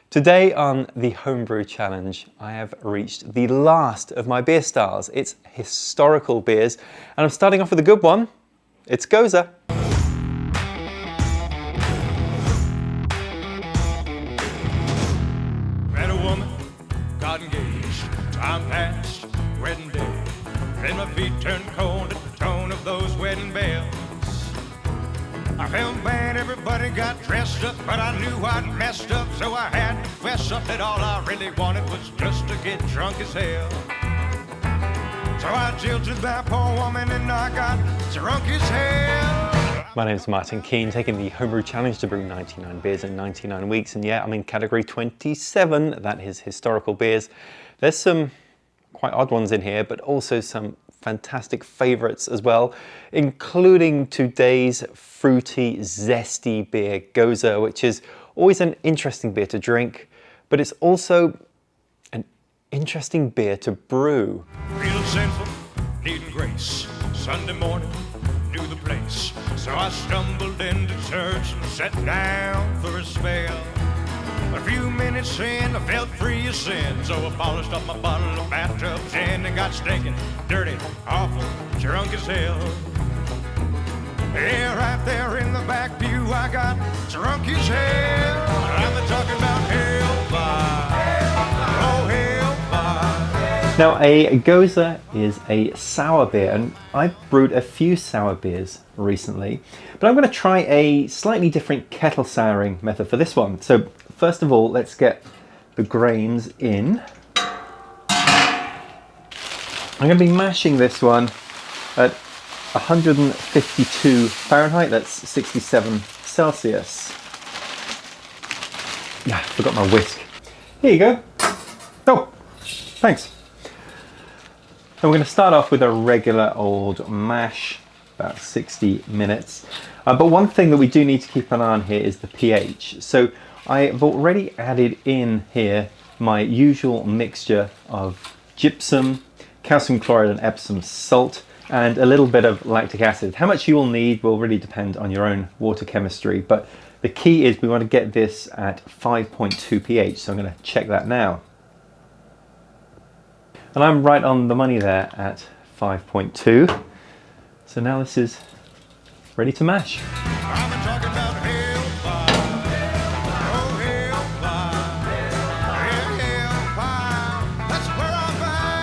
Today on the Homebrew Challenge, I have reached the last of my beer styles. It's historical beers, and I'm starting off with a good one. It's Gose. Met a woman, got engaged, time passed, wedding day. Then my feet turned cold at the tone of those wedding bells. I felt bad, everybody got dressed up, but I knew I'd messed up, so I had to fess up that all I really wanted was just to get drunk as hell. So I jilted that poor woman and I got drunk as hell. My name is Martin Keane, taking the Homebrew Challenge to brew 99 beers in 99 weeks, and yeah, I'm in category 27, that is historical beers. There's some quite odd ones in here, but also some fantastic favorites as well, including today's fruity, zesty beer, Gose, which is always an interesting beer to drink, but it's also an interesting beer to brew. Real sinful, needing grace. Sunday morning, knew the place. So I stumbled into church and sat down for a spell. A few minutes in, I felt free of sin, so I polished up my bottle of bathtub gin and got stinking, dirty, awful, drunk as hell. Yeah, right there in the back pew, I got drunk as hell. I'm talking about hellfire, oh hellfire. Now, a Gose is a sour beer, and I've brewed a few sour beers recently, but I'm going to try a slightly different kettle souring method for this one. So first of all, let's get the grains in. I'm going to be mashing this one at 152 Fahrenheit, that's 67 Celsius. Yeah, forgot my whisk. Here you go. Oh, thanks. And we're going to start off with a regular old mash, about 60 minutes. But one thing that we do need to keep an eye on here is the pH. So I've already added in here my usual mixture of gypsum, calcium chloride and Epsom salt, and a little bit of lactic acid. How much you will need will really depend on your own water chemistry, but the key is we want to get this at 5.2 pH, so I'm going to check that now. And I'm right on the money there at 5.2. So now this is ready to mash. I'm talking about hellfire, oh hellfire, yeah, hellfire, that's where I'm bound.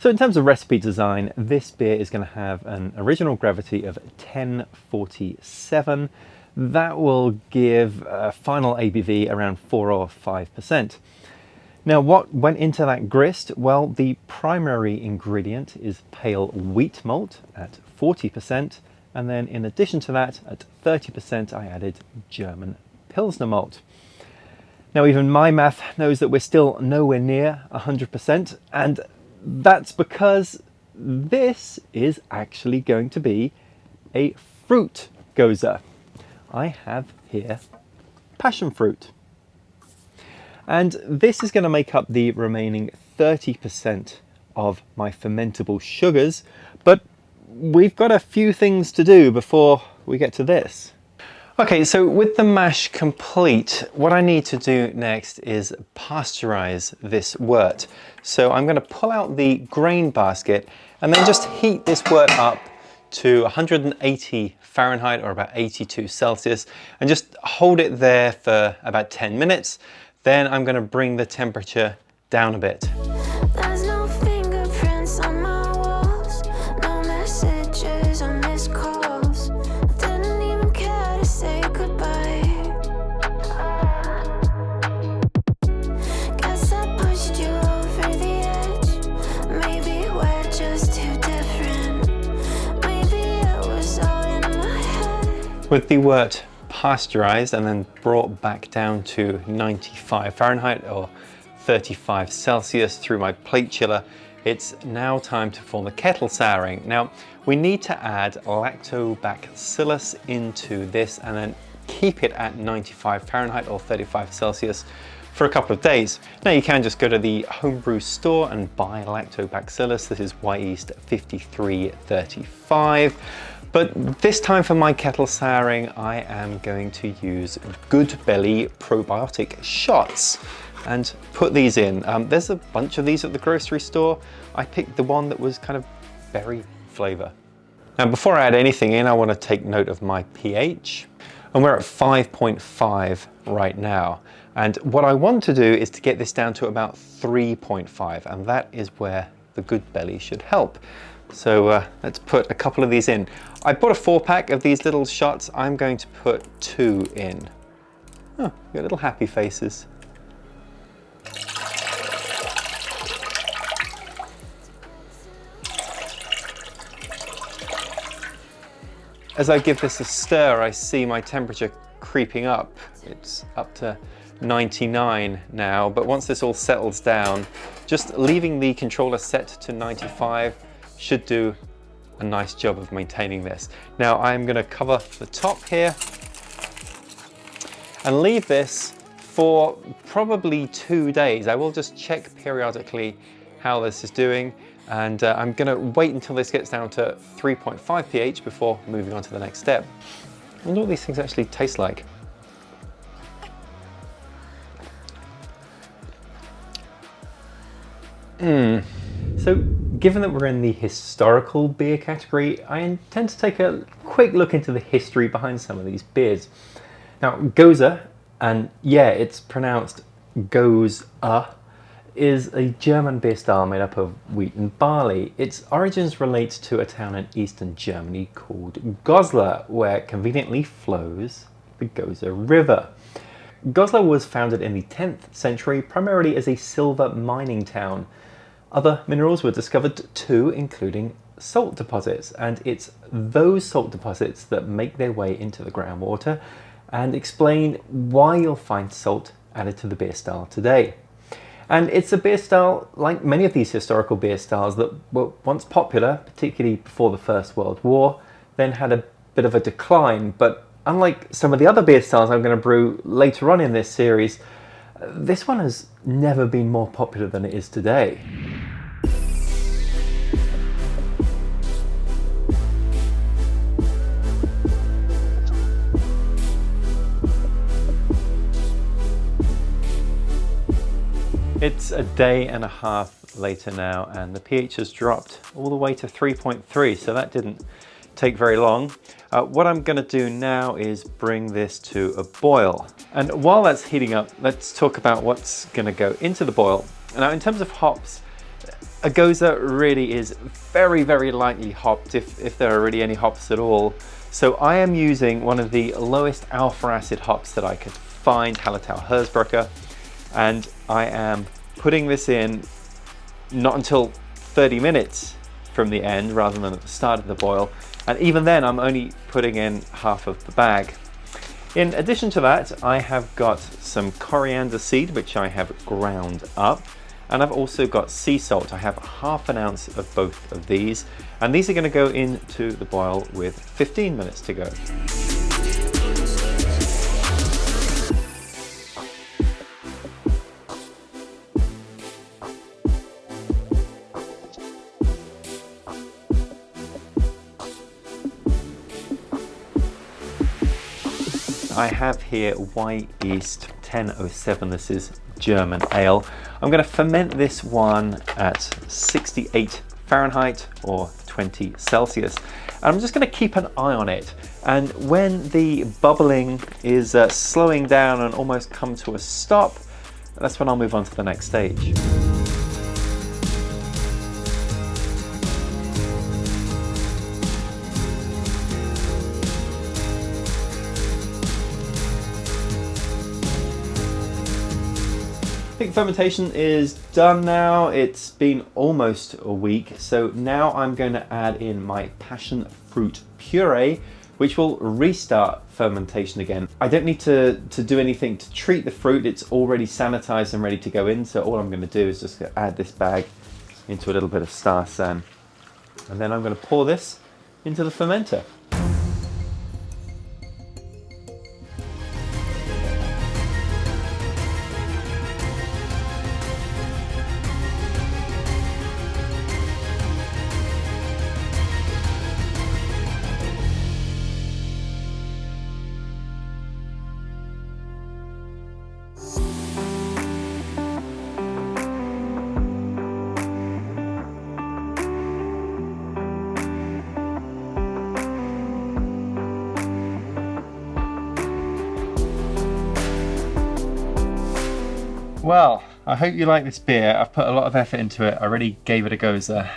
So in terms of recipe design, this beer is going to have an original gravity of 1047. That will give a final ABV around 4 or 5%. Now, what went into that grist? Well, the primary ingredient is pale wheat malt at 40%, and then in addition to that, at 30%, I added German Pilsner malt. Now, even my math knows that we're still nowhere near 100%, and that's because this is actually going to be a fruit Gose. I have here Passionfruit. And this is going to make up the remaining 30% of my fermentable sugars, but we've got a few things to do before we get to this. Okay, so with the mash complete, what I need to do next is pasteurize this wort. So I'm going to pull out the grain basket and then just heat this wort up to 180 Fahrenheit or about 82 Celsius and just hold it there for about 10 minutes. Then I'm going to bring the temperature down a bit. There's no fingerprints on my walls, no messages or missed calls. Didn't even care to say goodbye. Guess I pushed you over the edge. Maybe we're just too different. Maybe it was all in my head. With the wort pasteurized and then brought back down to 95 Fahrenheit or 35 Celsius through my plate chiller, it's now time to form the kettle souring. Now, we need to add lactobacillus into this and then keep it at 95 Fahrenheit or 35 Celsius for a couple of days. Now you can just go to the Homebrew store and buy Lactobacillus. This is Wyeast 5335. But this time for my kettle souring, I am going to use GoodBelly probiotic shots and put these in. There's a bunch of these at the grocery store. I picked the one that was kind of berry flavor. Now before I add anything in, I want to take note of my pH. And we're at 5.5 right now. And what I want to do is to get this down to about 3.5, and that is where the GoodBelly should help. So let's put a couple of these in. I bought a 4-pack of these little shots. I'm going to put 2 in. Oh, got little happy faces. As I give this a stir, I see my temperature creeping up. It's up to 99 now, but once this all settles down, just leaving the controller set to 95 should do a nice job of maintaining this. Now I'm going to cover the top here and leave this for probably 2 days. I will just check periodically how this is doing, and I'm going to wait until this gets down to 3.5 pH before moving on to the next step. I wonder what these things actually taste like. So given that we're in the historical beer category, I intend to take a quick look into the history behind some of these beers. Now Gose, and yeah, it's pronounced Gose, is a German beer style made up of wheat and barley. Its origins relate to a town in eastern Germany called Goslar, where conveniently flows the Gose River. Goslar was founded in the 10th century primarily as a silver mining town. Other minerals were discovered too, including salt deposits, and it's those salt deposits that make their way into the groundwater and explain why you'll find salt added to the beer style today. And it's a beer style, like many of these historical beer styles, that were once popular, particularly before the First World War, then had a bit of a decline. But unlike some of the other beer styles I'm going to brew later on in this series, this one has never been more popular than it is today. It's a day and a half later now, and the pH has dropped all the way to 3.3, so that didn't take very long. What I'm going to do now is bring this to a boil. And while that's heating up, let's talk about what's going to go into the boil. Now, in terms of hops, a Gose really is very, very lightly hopped, if there are really any hops at all. So I am using one of the lowest alpha acid hops that I could find, Hallertauer Hersbrucker, and I am putting this in not until 30 minutes from the end rather than at the start of the boil, and even then I'm only putting in half of the bag. In addition to that, I have got some coriander seed which I have ground up, and I've also got sea salt. I have ½ ounce of both of these, and these are going to go into the boil with 15 minutes to go. I have here Wyeast 1007. This is German ale. I'm going to ferment this one at 68 Fahrenheit or 20 Celsius. And I'm just going to keep an eye on it. And when the bubbling is slowing down and almost come to a stop, that's when I'll move on to the next stage. I think fermentation is done now. It's been almost a week, so now I'm going to add in my Passionfruit puree, which will restart fermentation again. I don't need to do anything to treat the fruit. It's already sanitized and ready to go in, so all I'm going to do is just add this bag into a little bit of Star San, and then I'm going to pour this into the fermenter. Well, I hope you like this beer. I've put a lot of effort into it. I really gave it a Gose.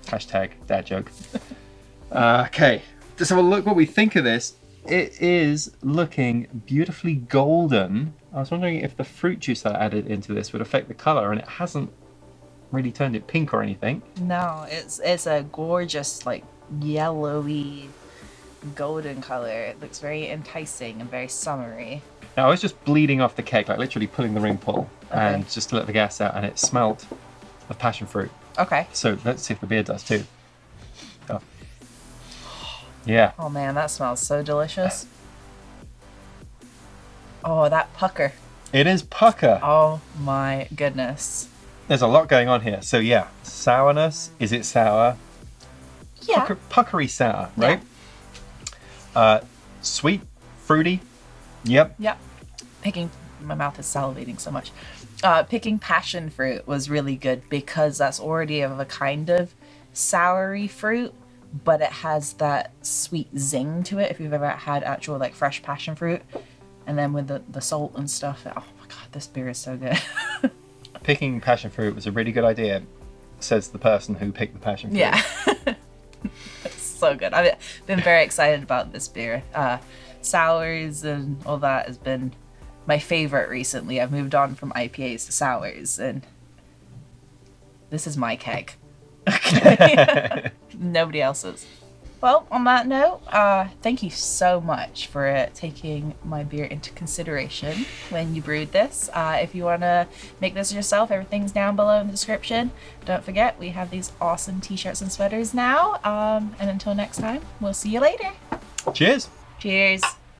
Hashtag dad joke. Okay, let's have a look what we think of this. It is looking beautifully golden. I was wondering if the fruit juice that I added into this would affect the colour, and it hasn't really turned it pink or anything. No, it's a gorgeous, like, yellowy golden color. It looks very enticing and very summery. Now, I was just bleeding off the keg, like literally pulling the ring pull, and just to let the gas out, and it smelled of passion fruit. Okay. So let's see if the beer does too. Oh. Yeah. Oh man, that smells so delicious. Oh, that pucker. It is pucker. Oh my goodness. There's a lot going on here. So yeah, sourness. Is it sour? Yeah. Puckery sour, right? Yeah. Sweet, fruity. Yep. Yep. My mouth is salivating so much. Picking passion fruit was really good because that's already of a kind of soury fruit, but it has that sweet zing to it if you've ever had actual like fresh passion fruit. And then with the salt and stuff, oh my god, this beer is so good. Picking passion fruit was a really good idea, says the person who picked the passion fruit. Yeah. It's so good. I've been very excited about this beer. Sours and all that has been my favorite recently. I've moved on from IPAs to sours, and this is my keg. Okay. Nobody else's. Well, on that note, thank you so much for taking my beer into consideration when you brewed this. If you want to make this yourself, everything's down below in the description. Don't forget, we have these awesome t-shirts and sweaters now. And until next time, we'll see you later. Cheers. Cheers.